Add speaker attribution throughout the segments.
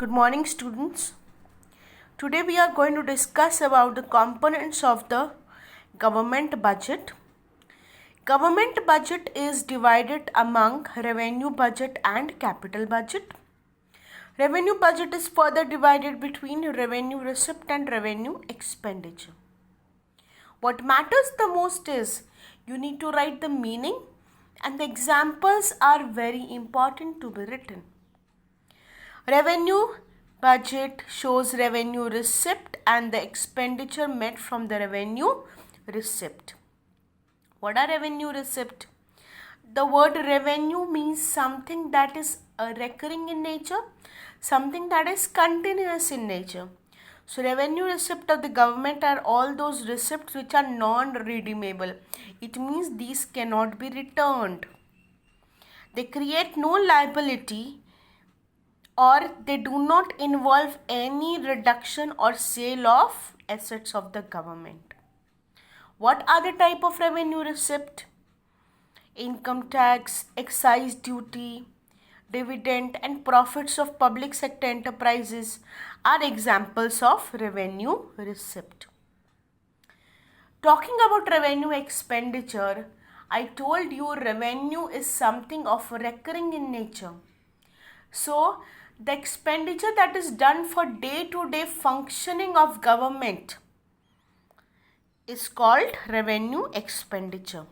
Speaker 1: Good morning, students. Today we are going to discuss about the components of the government budget. Government budget is divided among revenue budget and capital budget. Revenue budget is further divided between revenue receipt and revenue expenditure. What matters the most is you need to write the meaning, and the examples are very important to be written. Revenue budget shows revenue receipt and the expenditure made from the revenue receipt. What are revenue receipt? The word revenue means something that is recurring in nature, something that is continuous in nature. So revenue receipt of the government are all those receipts which are non-redeemable. It means these cannot be returned. They create no liability, or they do not involve any reduction or sale of assets of the government. What are the type of revenue receipt? Income tax, excise duty, dividend and profits of public sector enterprises are examples of revenue receipt. Talking about revenue expenditure, I told you revenue is something of recurring in nature. So, the expenditure that is done for day-to-day functioning of government is called revenue expenditure.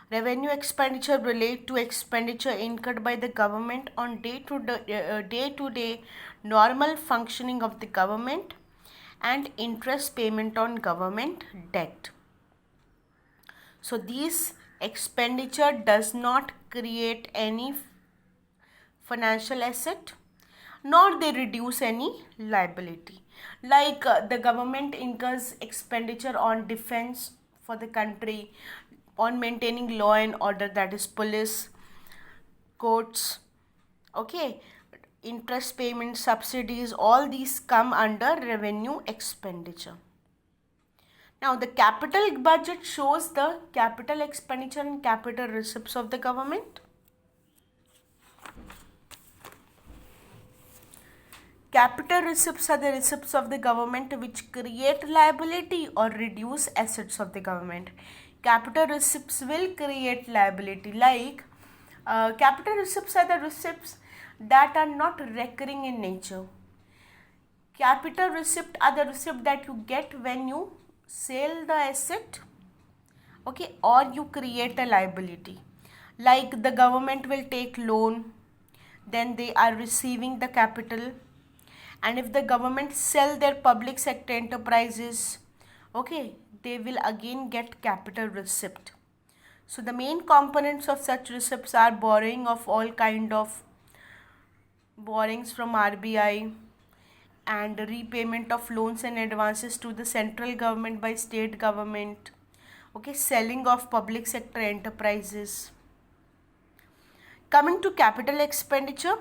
Speaker 1: Revenue expenditure relate to expenditure incurred by the government on day-to-day normal functioning of the government and interest payment on government debt. So, this expenditure does not create any financial asset, nor they reduce any liability. Like the government incurs expenditure on defense for the country, on maintaining law and order, that is police, courts, okay, interest payment, subsidies, all these come under revenue expenditure. Now the capital budget shows the capital expenditure and capital receipts of the government. Capital receipts are the receipts of the government which create liability or reduce assets of the government. Capital receipts will create liability, like capital receipts are the receipts that are not recurring in nature. Capital receipt are the receipt that you get when you sell the asset, okay, or you create a liability. Like the government will take loan, then they are receiving the capital, and if the government sell their public sector enterprises, okay, they will again get capital receipt. So the main components of such receipts are borrowing of all kind of borrowings from RBI and repayment of loans and advances to the central government by state government, okay, selling of public sector enterprises. Coming to capital expenditure.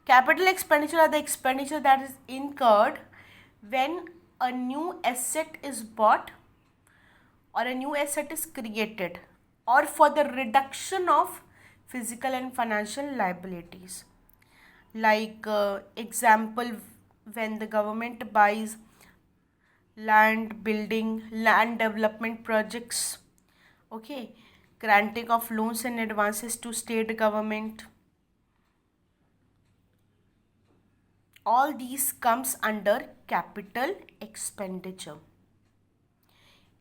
Speaker 1: Capital expenditure are the expenditure that is incurred when a new asset is bought or a new asset is created, or for the reduction of physical and financial liabilities. Like example, when the government buys land, building, land development projects, okay, granting of loans and advances to state government. All these comes under capital expenditure.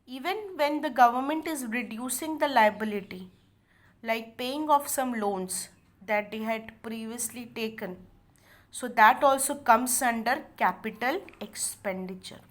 Speaker 1: Even when the government is reducing the liability, like paying off some loans that they had previously taken, so that also comes under capital expenditure.